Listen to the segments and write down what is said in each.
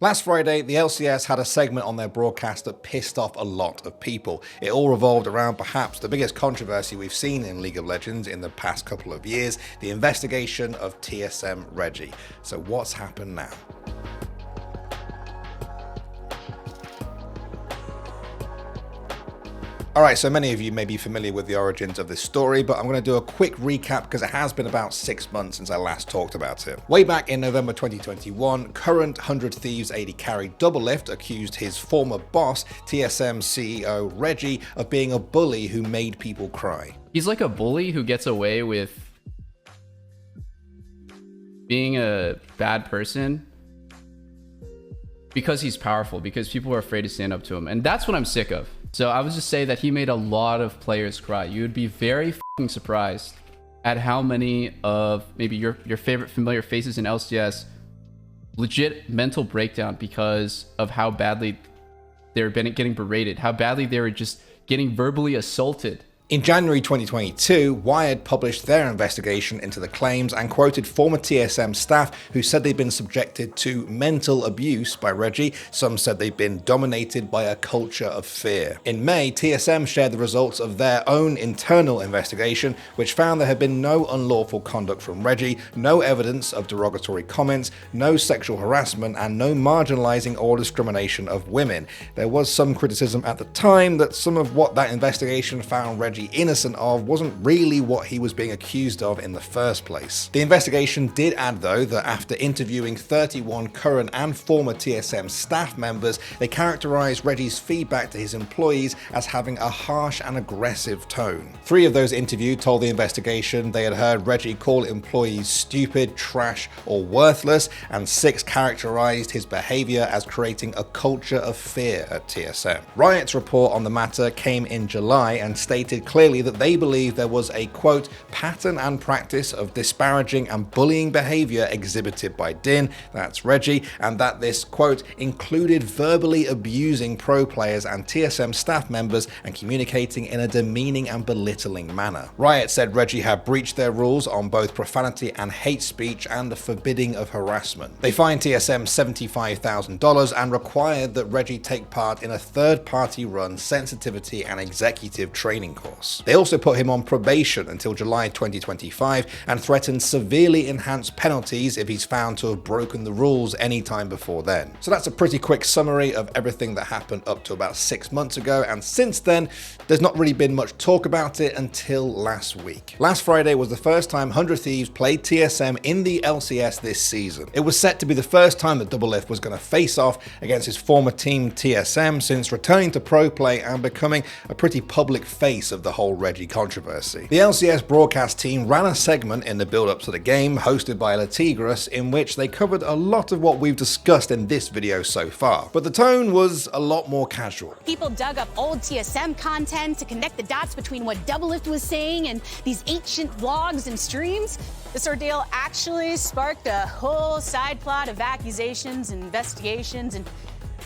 Last Friday, the LCS had a segment on their broadcast that pissed off a lot of people. It all revolved around perhaps the biggest controversy we've seen in League of Legends in the past couple of years, the investigation of TSM Regi. So what's happened now? Alright, so many of you may be familiar with the origins of this story, but I'm going to do a quick recap because it has been about 6 months since I last talked about it. Way back in November 2021, current 100 Thieves AD carry Doublelift accused his former boss, TSM CEO Regi, of being a bully who made people cry. He's like a bully who gets away with being a bad person because he's powerful, because people are afraid to stand up to him. And that's what I'm sick of. So I would just say that he made a lot of players cry. You would be very fucking surprised at how many of maybe your favorite familiar faces in LCS legit mental breakdown because of how badly they're getting berated, how badly they were just getting verbally assaulted. In January 2022, Riot published their investigation into the claims and quoted former TSM staff who said they'd been subjected to mental abuse by Regi. Some said they'd been dominated by a culture of fear. In May, TSM shared the results of their own internal investigation, which found there had been no unlawful conduct from Regi, no evidence of derogatory comments, no sexual harassment, and no marginalizing or discrimination of women. There was some criticism at the time that some of what that investigation found Regi innocent of wasn't really what he was being accused of in the first place. The investigation did add, though, that after interviewing 31 current and former TSM staff members, they characterized Regi's feedback to his employees as having a harsh and aggressive tone. 3 of those interviewed told the investigation they had heard Regi call employees stupid, trash, or worthless, and 6 characterized his behavior as creating a culture of fear at TSM. Riot's report on the matter came in July and stated clearly that they believe there was a, quote, pattern and practice of disparaging and bullying behavior exhibited by Din, that's Regi, and that this, quote, included verbally abusing pro players and TSM staff members and communicating in a demeaning and belittling manner. Riot said Regi had breached their rules on both profanity and hate speech and the forbidding of harassment. They fined TSM $75,000 and required that Regi take part in a third-party run sensitivity and executive training course. They also put him on probation until July 2025 and threatened severely enhanced penalties if he's found to have broken the rules anytime before then. So that's a pretty quick summary of everything that happened up to about 6 months ago, and since then, there's not really been much talk about it until last week. Last Friday was the first time 100 Thieves played TSM in the LCS this season. It was set to be the first time that Doublelift was going to face off against his former team TSM since returning to pro play and becoming a pretty public face of the whole Regi controversy. The LCS broadcast team ran a segment in the build-up to the game, hosted by LeTigress, in which they covered a lot of what we've discussed in this video so far, but the tone was a lot more casual. People dug up old TSM content to connect the dots between what Doublelift was saying and these ancient vlogs and streams. This ordeal actually sparked a whole side plot of accusations and investigations, and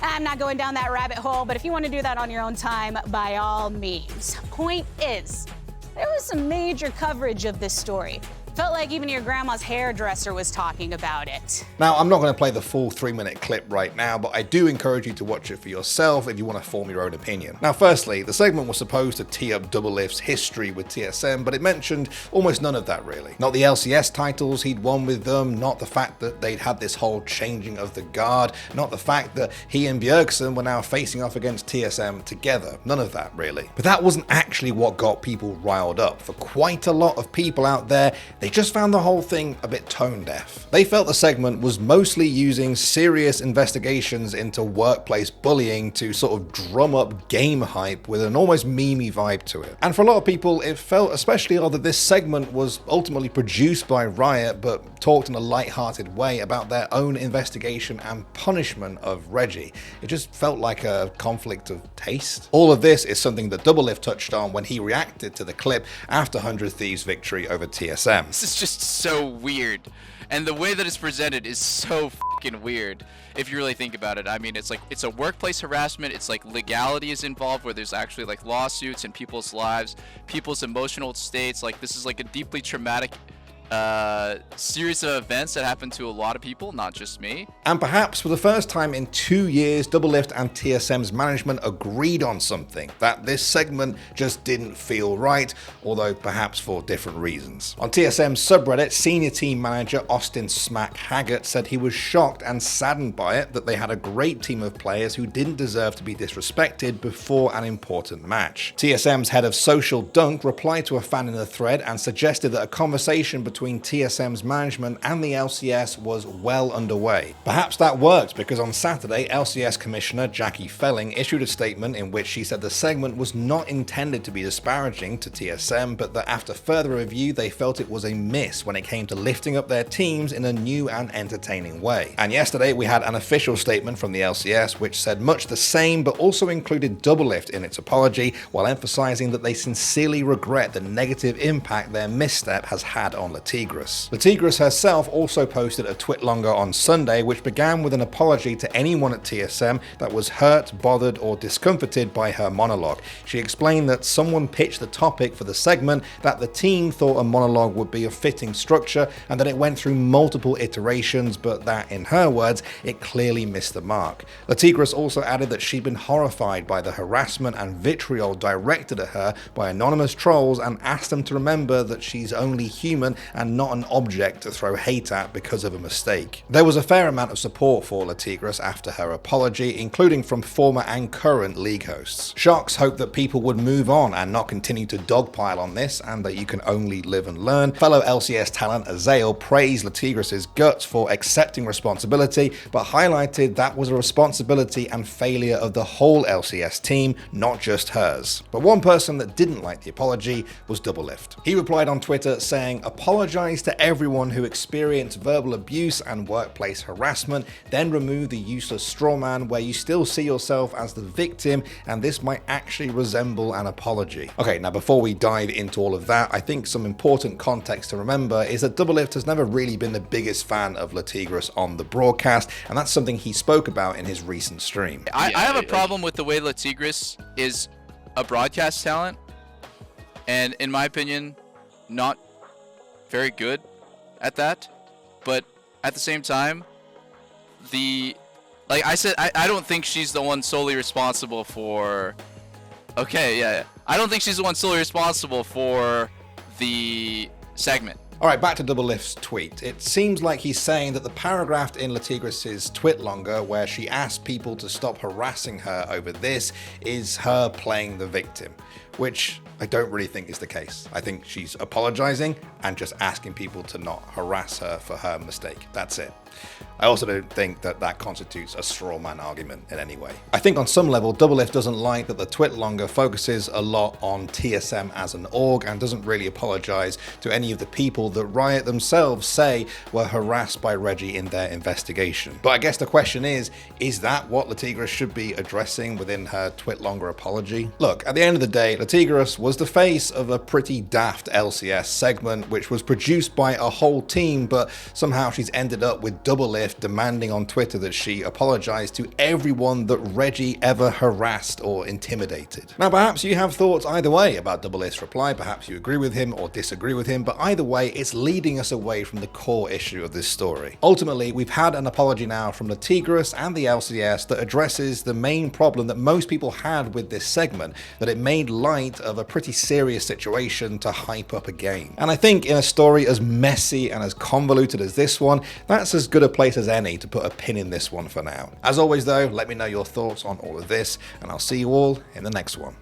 I'm not going down that rabbit hole, but if you want to do that on your own time, by all means. Point is, there was some major coverage of this story. Felt like even your grandma's hairdresser was talking about it. Now, I'm not going to play the full 3-minute clip right now, but I do encourage you to watch it for yourself if you want to form your own opinion. Now, firstly, the segment was supposed to tee up Doublelift's history with TSM, but it mentioned almost none of that really. Not the LCS titles he'd won with them, not the fact that they'd had this whole changing of the guard, not the fact that he and Burke were now facing off against TSM together. None of that really. But that wasn't actually what got people riled up. For quite a lot of people out there, they just found the whole thing a bit tone deaf. They felt the segment was mostly using serious investigations into workplace bullying to sort of drum up game hype with an almost memey vibe to it. And for a lot of people, it felt especially odd that this segment was ultimately produced by Riot but talked in a light-hearted way about their own investigation and punishment of Regi. It just felt like a conflict of taste. All of this is something that Doublelift touched on when he reacted to the clip after 100 Thieves' victory over TSM. This is just so weird, and the way that it's presented is so fucking weird if you really think about it. I mean, it's like, it's a workplace harassment, it's like legality is involved where there's actually like lawsuits and people's lives, people's emotional states. Like, this is like a deeply traumatic series of events that happened to a lot of people, not just me. And perhaps for the first time in 2 years, Doublelift and TSM's management agreed on something, that this segment just didn't feel right, although perhaps for different reasons. On TSM's subreddit, senior team manager Austin Smack Haggart said he was shocked and saddened by it, that they had a great team of players who didn't deserve to be disrespected before an important match. TSM's head of social, Dunk, replied to a fan in the thread and suggested that a conversation between TSM's management and the LCS was well underway. Perhaps that worked, because on Saturday, LCS Commissioner Jackie Felling issued a statement in which she said the segment was not intended to be disparaging to TSM, but that after further review they felt it was a miss when it came to lifting up their teams in a new and entertaining way. And yesterday we had an official statement from the LCS which said much the same, but also included Doublelift in its apology, while emphasizing that they sincerely regret the negative impact their misstep has had on LeTigress. LeTigress herself also posted a tweet longer on Sunday which began with an apology to anyone at TSM that was hurt, bothered or discomforted by her monologue. She explained that someone pitched the topic for the segment, that the team thought a monologue would be a fitting structure and that it went through multiple iterations, but that, in her words, it clearly missed the mark. LeTigress also added that she'd been horrified by the harassment and vitriol directed at her by anonymous trolls and asked them to remember that she's only human and not an object to throw hate at because of a mistake. There was a fair amount of support for LeTigress after her apology, including from former and current league hosts. Sharks hope that people would move on and not continue to dogpile on this, and that you can only live and learn. Fellow LCS talent Azael praised LeTigress's guts for accepting responsibility, but highlighted that was a responsibility and failure of the whole LCS team, not just hers. But one person that didn't like the apology was Doublelift. He replied on Twitter saying, "Apologize to everyone who experienced verbal abuse and workplace harassment, then remove the useless strawman where you still see yourself as the victim, and this might actually resemble an apology." Okay, now before we dive into all of that, I think some important context to remember is that Doublelift has never really been the biggest fan of LeTigress on the broadcast, and that's something he spoke about in his recent stream. I have a problem with the way LeTigress is a broadcast talent, and in my opinion, not very good at that. But at the same time, like I said, I don't think she's the one solely responsible for. Okay, yeah. I don't think she's the one solely responsible for the segment. Alright, back to Doublelift's tweet. It seems like he's saying that the paragraph in LeTigress's tweet longer where she asked people to stop harassing her over this is her playing the victim, which I don't really think is the case. I think she's apologizing and just asking people to not harass her for her mistake. That's it. I also don't think that that constitutes a straw man argument in any way. I think on some level, Doublelift doesn't like that the tweet longer focuses a lot on TSM as an org and doesn't really apologize to any of the people that Riot themselves say were harassed by Regi in their investigation. But I guess the question is that what LeTigress should be addressing within her tweet longer apology? Look, at the end of the day, LeTigress was the face of a pretty daft LCS segment, which was produced by a whole team, but somehow she's ended up with Doublelift demanding on Twitter that she apologize to everyone that Regi ever harassed or intimidated. Now, perhaps you have thoughts either way about Doublelift's reply, perhaps you agree with him or disagree with him, but either way, it's leading us away from the core issue of this story. Ultimately, we've had an apology now from LeTigress and the LCS that addresses the main problem that most people had with this segment, that it made light of a pretty serious situation to hype up a game. And I think in a story as messy and as convoluted as this one, that's as good a place as any to put a pin in this one for now. As always though, let me know your thoughts on all of this, and I'll see you all in the next one.